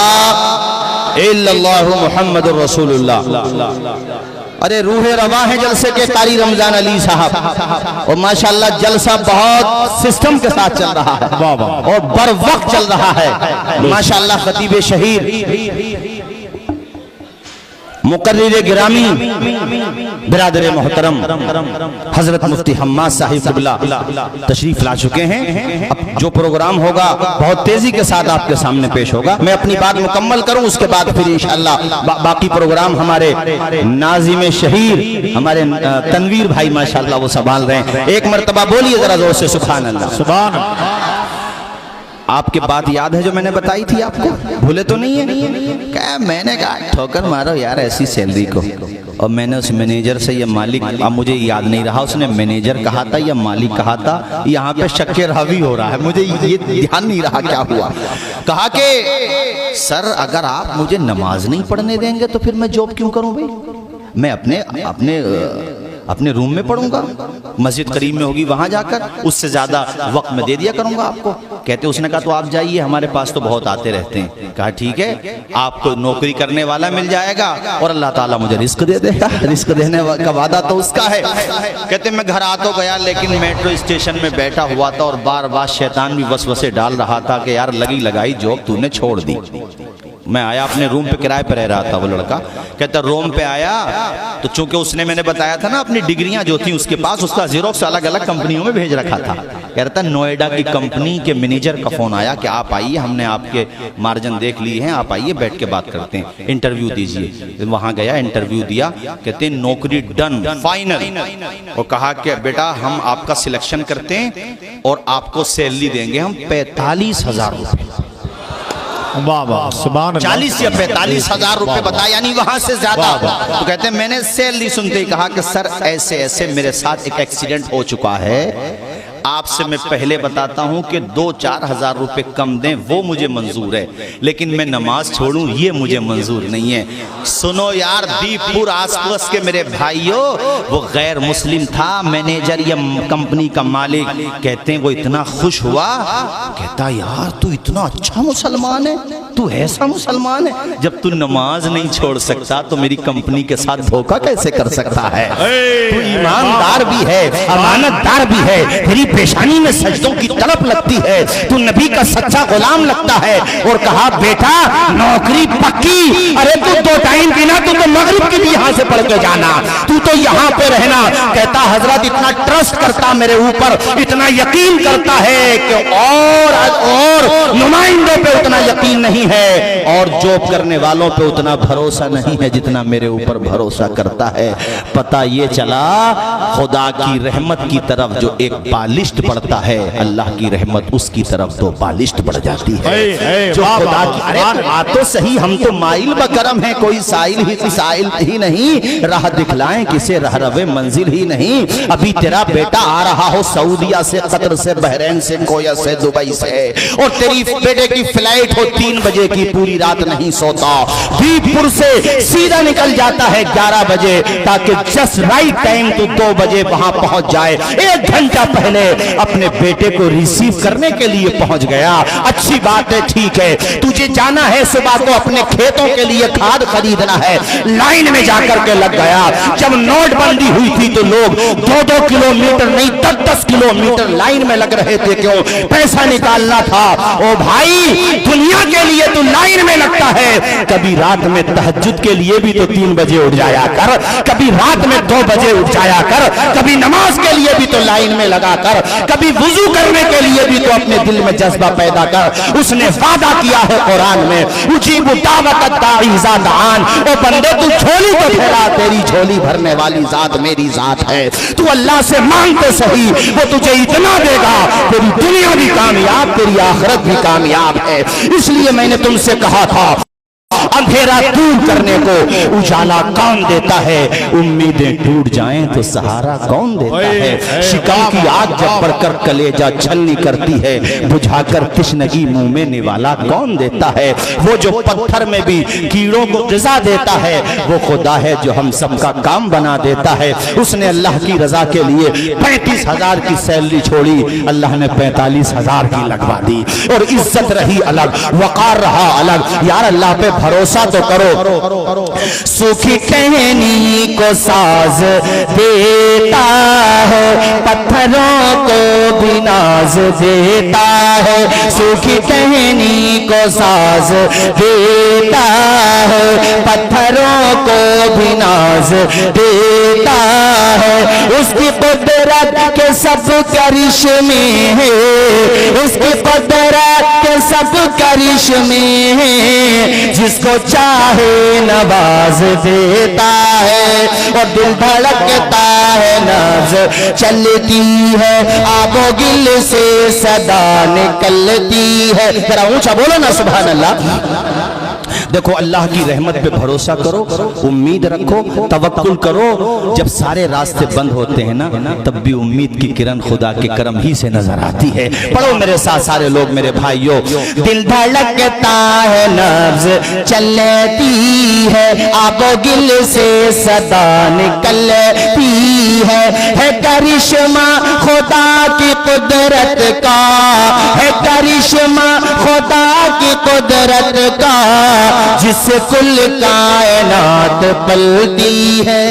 A: इल्लल्लाहु मुहम्मदुर रसूलुल्लाह। अरे रूह रवा है जलसे के कारी रमजान अली साहब, और माशाल्लाह जलसा बहुत सिस्टम के साथ चल रहा है और बर वक्त चल रहा है माशाल्लाह। खतीब शहीद मुकर्रिर गिरामी बिरादर मोहतरम हजरत मुफ्ती हम्माद साहिब क़िबला तशरीफ ला चुके हैं। अब जो प्रोग्राम होगा बहुत तेजी के साथ आपके सामने पेश होगा। मैं अपनी बात मुकम्मल करूं, उसके बाद फिर इंशाअल्लाह बाकी प्रोग्राम हमारे नाज़िम शहीर हमारे तनवीर भाई माशाअल्लाह वो संभाल रहे हैं। एक मर्तबा बोलिए जरा जोर से सुभान अल्लाह।
B: सुभान
A: आपके बात याद है जो मैंने बताई थी आपको, भूले तो नहीं है? क्या मैंने कहा ठोकर मारो यार ऐसी सैलरी को, और मैंने उस मैनेजर से या मालिक, अब मुझे याद नहीं रहा उसने मैनेजर कहा था या मालिक कहा था, यहाँ पे शक्के रावी हो रहा है, मुझे ये ध्यान नहीं रहा क्या हुआ। कहा कि सर अगर आप मुझे नमाज नहीं पढ़ने देंगे तो फिर मैं जॉब क्यों करूं भाई, मैं अपने रूम में पढ़ूंगा, मस्जिद करीब में होगी वहां जाकर, उससे ज्यादा वक्त मैं दे दिया करूंगा आपको। कहते उसने कहा तो आप जाइए, हमारे पास तो बहुत आते रहते हैं। कहा ठीक है, आपको नौकरी करने वाला मिल जाएगा और अल्लाह ताला मुझे रिस्क दे देगा, रिस्क देने का वादा तो उसका है। कहते मैं घर आ तो गया, लेकिन मेट्रो स्टेशन में बैठा हुआ था और बार बार शैतान भी वसवसे डाल रहा था कि यार लगी लगाई जॉब तूने छोड़ दी। मैं आया अपने रूम पे, किराए पे रह रहा था वो लड़का। कहता रूम पे आया तो चूंकि उसने मैंने बताया था ना अपनी डिग्रियां जो थी उसके पास, उसका जीरोक्स अलग अलग कंपनियों में भेज रखा था। कह रहा था नोएडा की कंपनी के मैनेजर का फोन आया कि आप आइए, हमने आपके मार्जिन देख लिए हैं, आप आइए बैठ के बात करते हैं, इंटरव्यू दीजिए। वहां गया, इंटरव्यू दिया, कहते नौकरी डन फाइनल, और कहा कि बेटा हम आपका सिलेक्शन करते हैं और आपको सैलरी देंगे हम 45,000 रुपए।
B: वाह वाह सुभान
A: 40 या 45,000 रुपए बताया, यानी वहां से ज्यादा। तो कहते हैं मैंने सैलरी सुनते ही कहा कि सर ऐसे ऐसे मेरे साथ एक एक्सीडेंट हो चुका है, आपसे मैं पहले बताता हूं कि 2-4 हजार रुपए कम दें वो मुझे मंजूर है, लेकिन मैं नमाज छोड़ूं ये मुझे मंजूर नहीं है। सुनो यार दीपपुर आसपास के मेरे भाइयों, वो गैर मुस्लिम था, मैनेजर या कंपनी का मालिक। कहते हैं वो इतना खुश हुआ, कहता यार तू इतना अच्छा मुसलमान है, तू ऐसा मुसलमान है, जब तू नमाज नहीं छोड़ सकता तो मेरी कंपनी के साथ धोखा कैसे कर सकता है? तू ईमानदार भी है, अमानतदार भी है, तेरी पेशानी में सजदों की तड़प लगती है, तू नबी का सच्चा गुलाम लगता है। और कहा बेटा नौकरी पक्की, अरे तू 2 टाइम बिना तू तो मगरिब की भी यहाँ से पढ़ के जाना, तू तो यहाँ पे रहना। कहता हजरत इतना ट्रस्ट करता मेरे ऊपर, इतना यकीन करता है कि और नुमाइंदों पे उतना यकीन नहीं है और जॉब करने वालों पे उतना भरोसा नहीं है जितना मेरे ऊपर भरोसा करता है। पता ये चला खुदा की रहमत की तरफ जो एक बालिश्त बढ़ता है, अल्लाह की रहमत उसकी तरफ 2 बालिश्त बढ़ जाती है। जो खुदा की, अरे बात तो सही, हम तो माइल बकरम है, कोई साइल ही नहीं, राह दिखलाएं किसे रहरवे मंजिल ही नहीं। अभी तेरा बेटा आ रहा हो सऊदिया से, कतर से, बहरीन से, कोया से, दुबई से, और तेरी बेटे की फ्लाइट हो 3 बजे की, पूरी रात नहीं सोता, दीपपुर से सीधा निकल जाता है 11 बजे, ताकि जस्ट राइट टाइम तू 2 बजे वहां पहुंच जाए। 1 घंटा पहले अपने बेटे को रिसीव करने के लिए पहुंच गया। अच्छी बात है, ठीक है, तुझे जाना है सुबह को अपने खेतों के लिए खाद खरीदना है, लाइन में जाकर के लग गया। जब नोटबंदी हुई थी तो लोग 2-2 किलोमीटर नहीं 10-10 किलोमीटर लाइन में लग रहे थे, क्यों? पैसा निकालना था। ओ भाई दुनिया के लिए तो लाइन में लगता है, कभी रात में तहज्जुद के लिए भी तो 3 बजे उठ जाया कर, कभी रात में 2 बजे उठ जाया कर, कभी नमाज के लिए भी तो लाइन में लगा कर, कभी वुजू करने के लिए भी तो अपने दिल में जज्बा पैदा कर। उसने वादा किया है कुरान में, उजीबु दावत दाई इज़ा दान, ओ बंदे तू झोली तो फैला, तेरी झोली भरने वाली जात मेरी जात है। तू अल्लाह से मांग तो सही, वो तुझे इतना देगा, तेरी दुनिया भी कामयाब, तेरी आखिरत भी कामयाब है। इसलिए मैंने तुमसे कहा था अंधेरा दूर करने को उजाला कौन देता है, उम्मीदें टूट जाएं तो सहारा कौन देता है। शिकम की आग जब बढ़कर कलेजा छलनी करती है, बुझाकर तिश्नगी मुंह में निवाला कौन देता है। वो जो पत्थर में भी कीड़ों को ग़िज़ा देता है, वो खुदा है जो हम सबका काम बना देता है। उसने अल्लाह की रजा के लिए 35,000 की सैलरी छोड़ी, अल्लाह ने 45,000 की लगवा दी। और इज्जत रही अलग, वकार रहा अलग। यार अल्लाह पे भरोसा तो करो। सूखी टहनी को साज देता है, पत्थरों को भी नाज देता है। सूखी टहनी को साज देता है, पत्थरों को भी नाज देता है। उसकी कुदरत के सब करिश्मे हैं, उसकी कुदरत के सब करिश्मे हैं। जिसको चाहे नवाज देता है और दिल धड़कता है, नाज चलती है, आबो गिल से सदा निकलती है। जरा ऊंचा बोलो ना सुभान अल्लाह। देखो अल्लाह की रहमत पे भरोसा करो, उम्मीद रखो, तवक्कुल करो। जब सारे रास्ते बंद होते हैं ना, तब भी उम्मीद की किरण खुदा के करम ही से नजर आती है। पढ़ो मेरे साथ सारे लोग, मेरे भाइयों। दिल धड़कता है, नब्ज चलती है, आबो गिल से सदा निकलती है करिश्मा खुदा की कुदरत का, है करिश्मा खुदा की कुदरत का, जिससे कुल कायनात पलती है।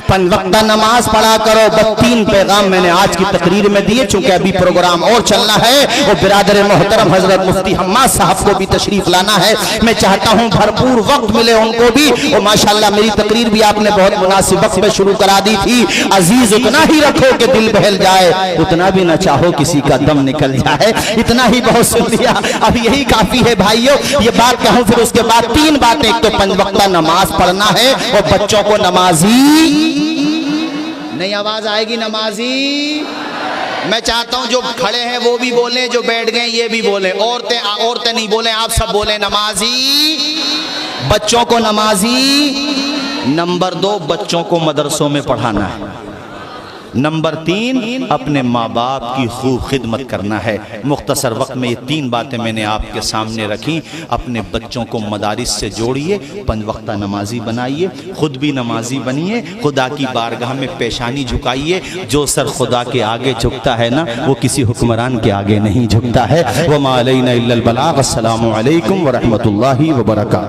A: 5 वक्त नमाज पढ़ा करो। 3 पैगाम मैंने आज की तकरीर में दिए, चूंकि अभी प्रोग्राम और चलना है और बिरादर मोहतरम हजरत मुफ्ती हम्माद साहब को भी तशरीफ लाना है। मैं चाहता हूं भरपूर वक्त मिले उनको भी। और माशाल्लाह मेरी तकरीर भी आपने बहुत मुनासिब वक्त में शुरू करा दी थी। अजीज उतना ही रखो कि दिल बहल जाए, उतना भी न चाहो किसी का दम निकल जाए। इतना ही बहुत सुन लिया, अब यही काफी है भाइयों। ये बात कहूं फिर उसके बाद 3 बातें। एक तो 5 वक्त नमाज पढ़ना है और बच्चों को नमाजी नहीं, आवाज आएगी नमाजी। मैं चाहता हूं जो खड़े हैं वो भी बोलें, जो बैठ गए ये भी बोलें। औरतें नहीं बोलें, आप सब बोलें नमाजी, बच्चों को नमाजी। नंबर 2, बच्चों को मदरसों में पढ़ाना है। नंबर 3, अपने माँ बाप की खूब खिदमत करना है। मुख्तसर वक्त में ये 3 बातें मैंने आपके सामने रखी। अपने बच्चों को मदारिस से जोड़िए, 5 वक्त नमाजी बनाइए, खुद भी नमाजी बनिए, खुदा की बारगाह में पेशानी झुकाइए। जो सर खुदा के आगे झुकता है ना, वो किसी हुक्मरान के आगे नहीं झुकता है। वमा अलैना इल्लल बलाग। अस्सलामु अलैकुम व रहमतुल्लाहि व बरकातहू।